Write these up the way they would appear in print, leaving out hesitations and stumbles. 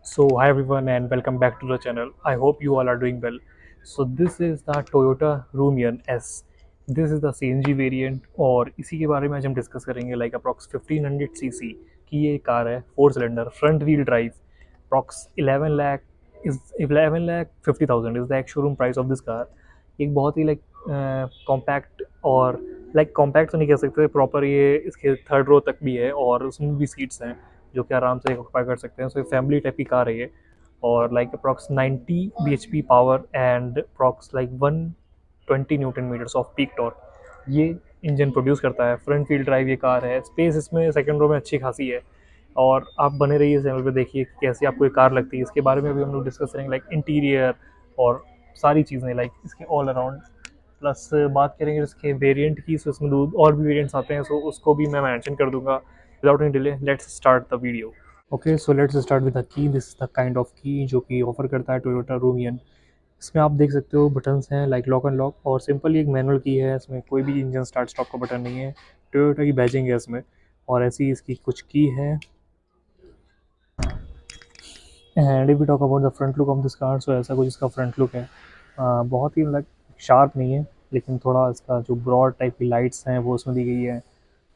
So hi everyone and welcome back to the channel. I hope you all are doing well. So this is the Toyota Rumian S. This is the CNG variant और इसी के बारे में आज हम discuss करेंगे like approx 1500 CC की ये कार है, 4 cylinder front wheel drive, approx 11 lakh 50,000 is the ex showroom price of this car. एक बहुत ही लाइक कॉम्पैक्ट और लाइक कॉम्पैक्ट तो नहीं कह सकते प्रॉपर, ये इसके थर्ड रो तक भी है और उसमें भी सीट्स हैं जो कि आराम से ऑक्यूपाई कर सकते हैं। सो फैमिली टाइप की कार है ये और like approx 90 bhp power and approx like 120 newton metres of peak torque ये इंजन प्रोड्यूस करता है। फ्रंट व्हील ड्राइव ये कार है। स्पेस इसमें सेकंड रो में अच्छी खासी है और आप बने रहिए चैनल पे, देखिए कि कैसी आपको ये कार लगती है। इसके बारे में भी हम लोग डिस्कस करेंगे लाइक इंटीरियर और सारी चीज़ें लाइक इसके ऑल अराउंड। प्लस बात करेंगे इसके वेरिएंट की, सो इसमें दो और भी वेरिएंट्स आते हैं, सो उसको भी मैं मेंशन कर दूंगा। Without any delay let's start the video. Okay, so let's start with the key. This is the kind of की जो कि ऑफर करता है टोयोटा रूमियन। इसमें आप देख सकते हो बटन्स हैं लाइक लॉक एंड लॉक और सिंपली एक मैनुअल की है। इसमें कोई भी इंजन स्टार्ट स्टॉप का बटन नहीं है। टोयोटा की बैजिंग है इसमें और ऐसी इसकी कुछ की है। And if we talk about the front look of this car, so ऐसा कुछ इसका फ्रंट लुक है। बहुत ही लाइक शार्प नहीं है, लेकिन थोड़ा इसका जो ब्रॉड टाइप की लाइट्स हैं वो उसमें दी गई है।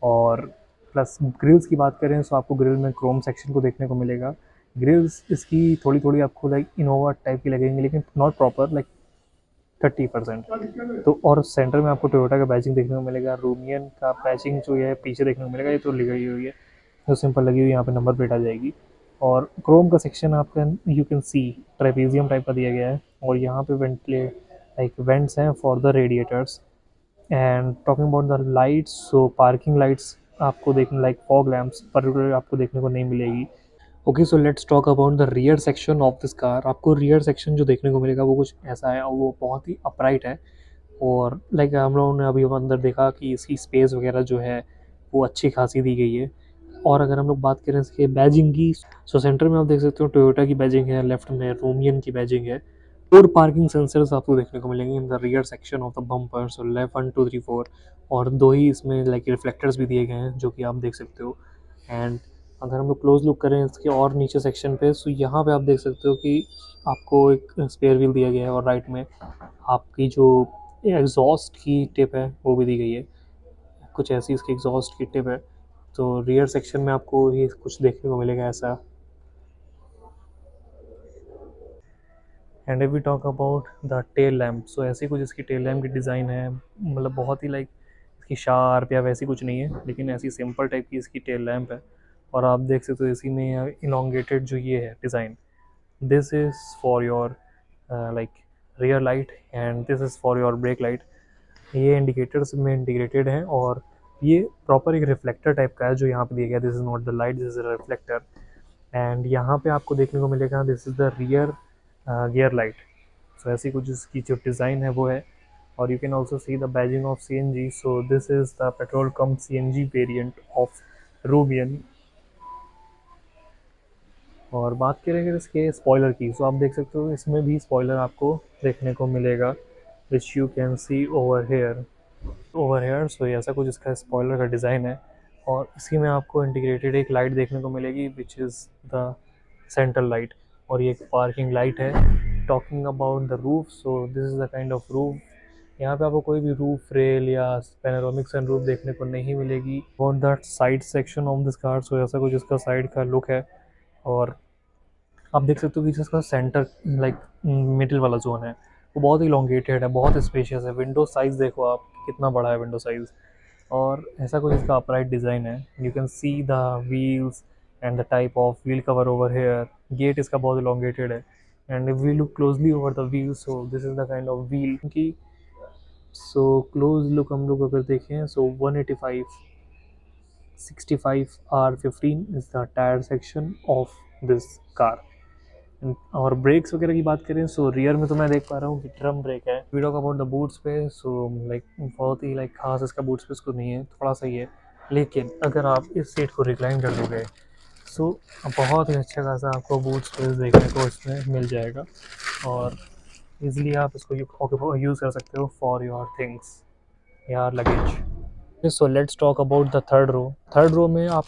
और प्लस ग्रिल्स की बात करें तो आपको ग्रिल में क्रोम सेक्शन को देखने को मिलेगा। ग्रिल्स इसकी थोड़ी थोड़ी आपको लाइक इनोवा टाइप की लगेंगी, लेकिन नॉट प्रॉपर लाइक 30%। तो और सेंटर में आपको टोयोटा का बैचिंग देखने को मिलेगा। रूमियन का बैचिंग जो है पीछे देखने को मिलेगा, ये तो लगी हुई है, जो सिंपल लगी हुई, यहाँ पे नंबर प्लेट आ जाएगी। और क्रोम का सेक्शन आपका you can C trapezium type का दिया गया है और यहाँ पे वेंटिलेट लाइक वेंट्स हैं for the radiators. And talking about the lights, so parking lights आपको देखने लाइक फॉग लैम्प्स पर आपको देखने को नहीं मिलेगी। Okay, so let's talk about the rear section of this car. आपको रियर सेक्शन जो देखने को मिलेगा वो कुछ ऐसा है और वो बहुत ही अपराइट है। और लाइक हम लोगों ने अभी अंदर देखा कि इसकी स्पेस वगैरह जो है वो अच्छी खासी दी गई है। और अगर हम लोग बात करें इसके बैजिंग की, सो सेंटर में आप देख सकते हो टोयोटा की बैजिंग है, लेफ्ट में रोमियन की बैजिंग है। और पार्किंग सेंसर्स आपको देखने को मिलेंगे in the rear section of the bumper, so left 1 2 3 4। और दो ही इसमें लाइक रिफ्लेक्टर्स भी दिए गए हैं जो कि आप देख सकते हो। एंड अगर हम लोग क्लोज लुक करें इसके और नीचे सेक्शन पे, सो यहाँ पे आप देख सकते हो कि आपको एक स्पेयर व्हील दिया गया है और राइट में आपकी जो एग्जॉस्ट की टिप है वो भी दी गई है। कुछ ऐसी इसकी एग्जॉस्ट की टिप है। तो रियर सेक्शन में आपको ये कुछ देखने को मिलेगा ऐसा। And if we talk about the tail lamp, so ऐसी कुछ इसकी टेल लैम्प की डिज़ाइन है। मतलब बहुत ही लाइक इसकी शार्प या वैसी कुछ नहीं है, लेकिन ऐसी सिंपल टाइप की इसकी टेल लैम्प है। और आप देख सकते हो इसी में इलोंगेटेड जो ये है design, this is for your like rear light and this is for your brake light. ये इंडिकेटर्स में इंटीग्रेटेड हैं और ये प्रॉपर एक रिफ्लेक्टर टाइप का है जो यहाँ पे दिया गया। This is not the light, this is reflector. And यहाँ पे आपको देखने को मिलेगा this is the rear gear light. So ऐसी कुछ इसकी जो डिज़ाइन है वो है। और you can also see the badging of C N G. So this is the petrol cum C N G variant of Rumion. और बात करेंगे इसके स्पॉइलर की, सो आप देख सकते हो इसमें भी स्पॉइलर आपको देखने को मिलेगा, which you can see over here. So ऐसा कुछ इसका स्पॉइलर का डिज़ाइन है और इसी में आपको इंटीग्रेटेड एक लाइट देखने को मिलेगी which is the central light. और ये एक पार्किंग लाइट है। Talking about the roof, so this is the kind of roof. यहाँ पे आपको कोई भी रूफ रेल या पैनोरामिक सन रूफ देखने को नहीं मिलेगी। और that side section of this car, so ऐसा कुछ इसका साइड का लुक है। और आप देख सकते हो कि जिसका सेंटर लाइक मिडिल वाला जोन है वो बहुत ही लॉन्गेटेड है, बहुत स्पेशियस है। विंडो साइज़ देखो आप कितना बड़ा है विंडो साइज़। और ऐसा कुछ इसका अपराइट डिज़ाइन है। You can see the wheels and the type of wheel cover over here. गेट इसका बहुत इलोंगेटेड है। And if we look closely over the wheel, so this is the kind of wheel की। So close look हम लोग अगर देखें, so 185 65 R15 is the tyre section of this car. और ब्रेक्स वगैरह की बात करें, सो रियर में तो मैं देख पा रहा हूँ कि ड्रम ब्रेक है। We talk about the boot space, so like बहुत ही लाइक खास इसका बूट स्पेस को नहीं है, थोड़ा सा ही है। लेकिन अगर आप इस सीट को रिक्लाइन कर दोगे, सो बहुत ही अच्छा खासा आपको बूट स्पेस देखने को इसमें मिल जाएगा और इजीली आप इसको यूज़ कर सकते हो फॉर योर थिंग्स या luggage. So let's talk about the third row. Third row में आप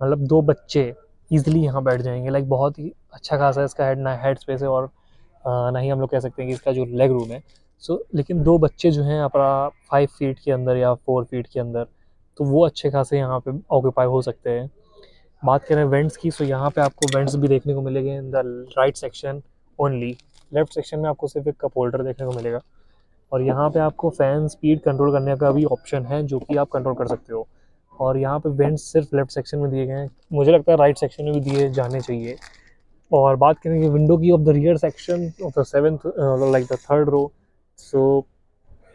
मतलब दो बच्चे ईजिली यहाँ बैठ जाएंगे। लाइक बहुत ही अच्छा खासा इसका हेड, ना हेड स्पेस है और ना ही हम लोग कह सकते हैं कि इसका जो लेग रूम है। सो लेकिन दो बच्चे जो हैं अपना 5 फीट के अंदर या 4 फीट के अंदर, तो वो अच्छे खासे यहाँ पे ऑक्यूपाई हो सकते हैं। बात करें वेंट्स की, तो यहाँ पे आपको वेंट्स भी देखने को मिलेंगे in the right section only. Left section में आपको सिर्फ एक कप होल्डर देखने को मिलेगा। और यहाँ पे आपको फैन स्पीड कंट्रोल करने का भी ऑप्शन है, जो कि आप कंट्रोल कर सकते हो। और यहाँ पे वेंट्स सिर्फ लेफ्ट सेक्शन में दिए गए हैं, मुझे लगता है राइट सेक्शन में भी दिए जाने चाहिए। और बात करेंगे विंडो की of the rear section of the seventh, like the third row. So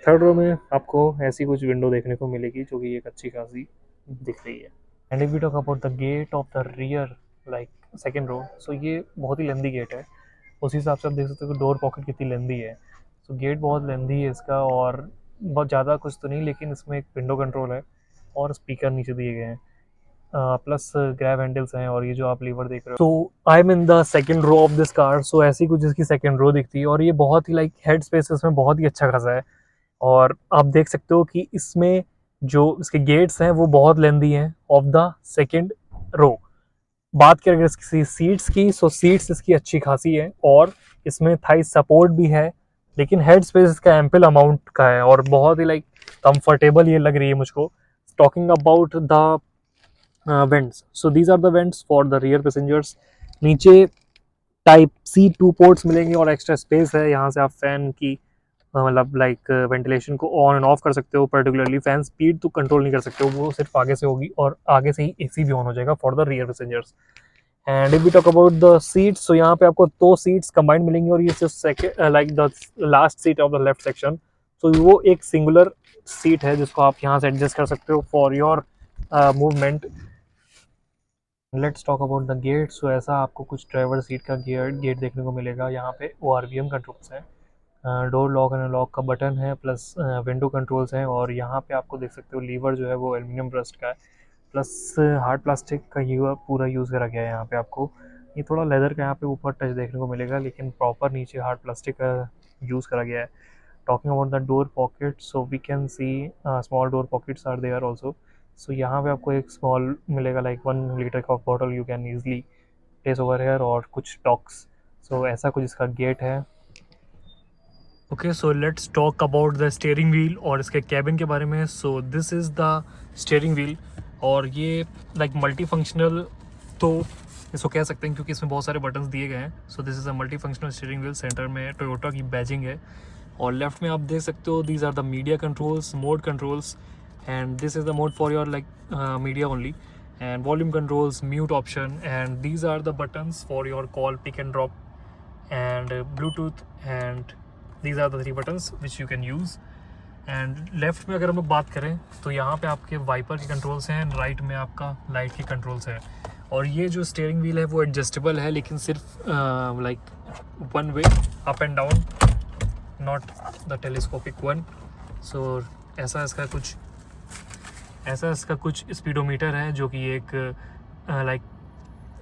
third row में आपको ऐसी कुछ विंडो देखने को मिलेगी जो कि एक अच्छी खासी दिख रही है। And if we talk about the gate of the rear, like second row, so ये बहुत ही लेंदी गेट है। उस हिसाब से आप देख सकते हो कि डोर पॉकेट कितनी लेंदी है। सो गेट बहुत लेंदी है इसका, और बहुत ज़्यादा कुछ तो नहीं, लेकिन इसमें एक विंडो कंट्रोल है और स्पीकर नीचे दिए गए हैं, प्लस ग्रैब हैंडल्स हैं, और ये जो आप लीवर देख रहे हो। तो I am in the second row of this car. So ऐसी कुछ इसकी सेकंड रो दिखती है, और ये बहुत ही लाइक हेड स्पेस इसमें बहुत ही अच्छा खासा है। और आप देख सकते हो कि इसमें जो इसके गेट्स हैं वो बहुत लेंदी हैं ऑफ द सेकंड रो। बात करें अगर इसकी सीट्स की, सो सीट्स इसकी अच्छी खासी है, और इसमें थाई सपोर्ट भी है, लेकिन हेड स्पेस इसका एम्पल अमाउंट का है और बहुत ही लाइक कंफर्टेबल ये लग रही है मुझको। Talking about the vents, so these are the vents for the rear passengers. नीचे टाइप सी 2 पोर्ट्स मिलेंगे और एक्स्ट्रा स्पेस है, यहाँ से आप फैन की मतलब लाइक वेंटिलेशन को ऑन एंड ऑफ कर सकते हो। पर्टिकुलरली फैन स्पीड तो कंट्रोल नहीं कर सकते हो, वो सिर्फ आगे से होगी, और आगे से ही एसी भी ऑन हो जाएगा for the rear passengers. And if we talk about the seats, तो यहाँ पे आपको 2 सीट्स कंबाइंड मिलेंगी, और ये सिर्फ second like the last seat of the left section. तो वो एक सिंगुलर सीट है जिसको आप यहाँ से एडजस्ट कर सकते हो for your movement. Let's talk about the gate. So ऐसा आपको कुछ ड्राइवर सीट का गेट देखने को मिलेगा। यहाँ पे ORVM कंट्रोल्स हैं, डोर लॉक एंड अनलॉक का बटन है, प्लस विंडो कंट्रोल्स हैं, और यहाँ पे आपको देख सकते हो लीवर जो है वो एल्यूमिनियम ब्रस्ट का है, प्लस हार्ड प्लास्टिक का पूरा यूज़ करा गया है यहाँ पे आपको। ये थोड़ा लेदर का यहाँ पे ऊपर टच देखने को मिलेगा, लेकिन प्रॉपर नीचे हार्ड प्लास्टिक का यूज़ करा गया है। Talking about the door pocket, so we can see small door pockets are there also. So यहाँ पे आपको एक स्मॉल मिलेगा, लाइक 1 लीटर का bottle you can easily place over here, और कुछ टॉक्स। सो ऐसा कुछ इसका गेट है। Okay, so let's talk about the steering wheel और इसके कैबिन के बारे में। So this is the steering wheel, और ये लाइक मल्टी फंक्शनल तो इसको कह सकते हैं, क्योंकि इसमें बहुत सारे बटन्स दिए गए हैं। So this is a multi functional steering wheel. Centre में टोयोटा की बैजिंग है, और लेफ्ट में आप देख सकते हो these are the media controls, mode controls, and this is the mode for your like media only, and volume controls, mute option, and these are the buttons for your call pick and drop, and Bluetooth, and these are the 3 buttons which you can use. And left में अगर हम लोग बात करें, तो यहाँ पे आपके वाइपर के कंट्रोल्स हैं, एंड राइट में आपका लाइट के कंट्रोल्स हैं। और ये जो स्टीयरिंग व्हील है वो एडजस्टेबल है, लेकिन सिर्फ like 1 way up and down, not the telescopic one. So ऐसा इसका कुछ स्पीडोमीटर है, जो कि एक लाइक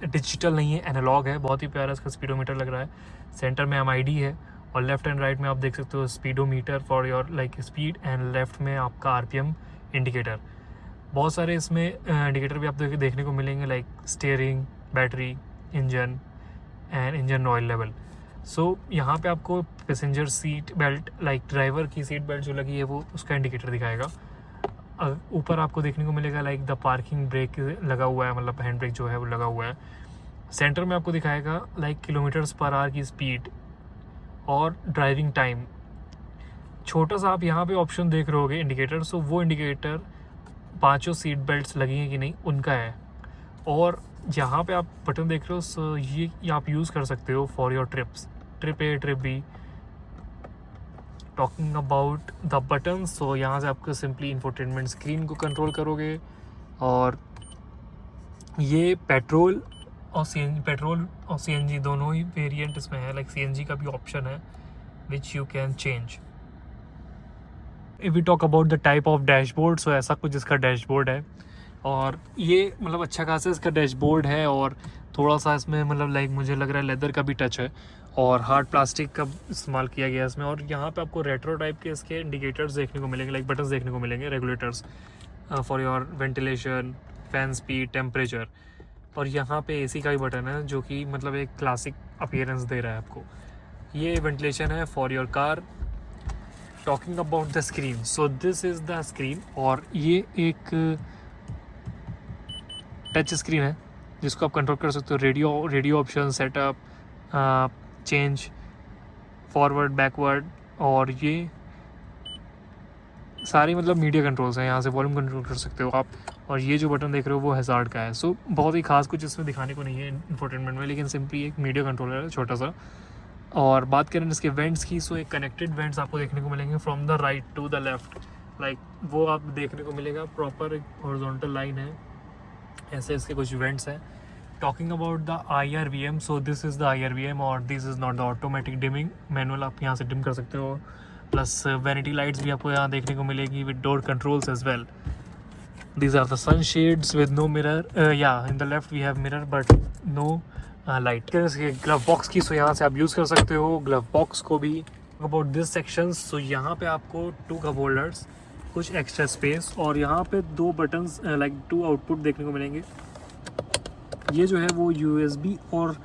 डिजिटल नहीं है, एनालॉग है। बहुत ही प्यारा इसका स्पीडोमीटर लग रहा है। सेंटर में MID है, और लेफ्ट एंड राइट में आप देख सकते हो speedometer for your like speed, and left में आपका RPM इंडिकेटर। बहुत सारे इसमें इंडिकेटर भी आप देखने को मिलेंगे, like steering, battery, engine, and engine oil level. So यहाँ पे आपको passenger seat belt, like driver की सीट बेल्ट जो लगी है वो उसका इंडिकेटर दिखाएगा। ऊपर आपको देखने को मिलेगा लाइक द पार्किंग ब्रेक लगा हुआ है, मतलब हैंड ब्रेक जो है वो लगा हुआ है। सेंटर में आपको दिखाएगा लाइक किलोमीटर्स पर आवर की स्पीड और ड्राइविंग टाइम। छोटा सा आप यहाँ पे ऑप्शन देख रहे होगे इंडिकेटर, सो वो इंडिकेटर 5 सीट बेल्ट्स लगी हैं कि नहीं उनका है। और यहाँ पे आप बटन देख रहे हो, सो ये आप यूज़ कर सकते हो for your trips, trip A, trip B। Talking about the button, so यहाँ से आपको सिंपली इंफोटेनमेंट स्क्रीन को कंट्रोल करोगे, और ये पेट्रोल और CNG दोनों ही वेरिएंट इसमें है, लाइक CNG का भी ऑप्शन है which you can change. If we talk about the type of dashboard, so ऐसा कुछ इसका डैशबोर्ड है, और ये मतलब अच्छा खासा इसका डैशबोर्ड है, और थोड़ा सा इसमें मतलब लाइक मुझे लग रहा है लेदर का भी टच है, और हार्ड प्लास्टिक का इस्तेमाल किया गया है इसमें। और यहाँ पे आपको रेट्रो टाइप के इसके इंडिकेटर्स देखने को मिलेंगे, लाइक बटन्स देखने को मिलेंगे, regulators for your ventilation, fan speed, temperature. और यहाँ पे एसी का भी बटन है जो कि मतलब एक क्लासिक अपीयरेंस दे रहा है आपको। ये वेंटिलेशन है for your car. Talking about the screen, so this is the screen, और ये एक टच स्क्रीन है जिसको आप कंट्रोल कर सकते हो। Radio option, setup, change, forward, backward, और ये सारी मतलब मीडिया कंट्रोल्स हैं। यहाँ से वॉल्यूम कंट्रोल कर सकते हो आप। और ये जो बटन देख रहे हो वो हज़ार्ड का है। सो बहुत ही खास कुछ इसमें दिखाने को नहीं है इंफोटेनमेंट में, लेकिन सिंपली एक मीडिया कंट्रोलर है छोटा सा। और बात करें इसके वेंट्स की, सो एक कनेक्टेड वेंट्स आपको देखने को मिलेंगे from the right to the left, like वो आप देखने को मिलेगा। प्रॉपर एक हॉरिजॉन्टल लाइन है, ऐसे इसके कुछ वेंट्स हैं। Talking about the IRVM, so this is the IRVM और this is not the automatic dimming. Manual आप यहाँ से डिम कर सकते हो। प्लस वैनिटी लाइट्स भी आपको यहाँ देखने को मिलेगी with door controls as well. These are the sunshades with no mirror. Yeah, in the left we have mirror but no light. Glove box की, सो यहाँ से आप यूज़ कर सकते हो ग्लव बॉक्स को भी। अबाउट दिस सेक्शन, सो यहाँ पे आपको 2 कप होल्डर्स, कुछ एक्स्ट्रा स्पेस, और यहाँ पे 2 बटन्स लाइक 2 आउटपुट देखने को मिलेंगे। ये जो है वो USB और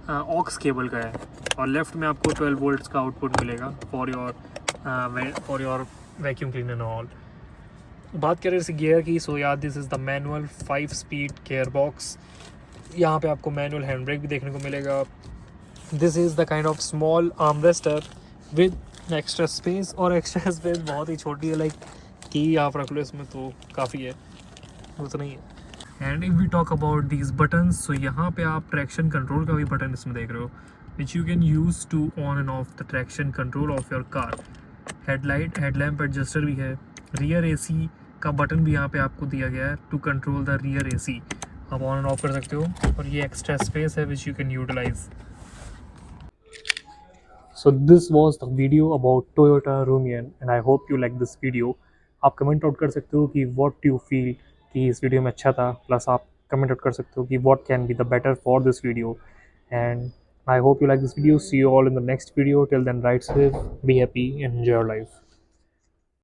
ऑक्स केबल का है, और लेफ्ट में आपको 12 वोल्ट्स का आउटपुट मिलेगा for your vacuum cleaner and all. बात करें इस गियर की, सो यार this is the manual 5 speed gear box. यहाँ पे आपको मैनुअल हैंड ब्रेक भी देखने को मिलेगा। This is the kind of small armrest with extra space, और एक्स्ट्रा स्पेस बहुत ही छोटी है, लाइक कि आप रख लो इसमें तो काफ़ी है, उतना ही है। And if we talk about these buttons, so यहाँ पे आप ट्रैक्शन कंट्रोल का भी बटन इसमें देख रहे हो, which you can use to on and off the traction control of your car. Headlamp adjuster भी है। रियर AC का बटन भी यहाँ पे आपको दिया गया है to control the rear AC, आप ऑन एंड ऑफ कर सकते हो। और ये एक्स्ट्रा स्पेस है which you can utilise. So this was the video about Toyota Rumion and I hope you like this video. आप कमेंट आउट कर सकते हो कि व्हाट यू फील कि इस वीडियो में अच्छा था, प्लस आप कमेंट आउट कर सकते हो कि what can be the better for this video. And I hope you like this video. See you all in the next video. Till then, ride safe, be happy, and enjoy your life.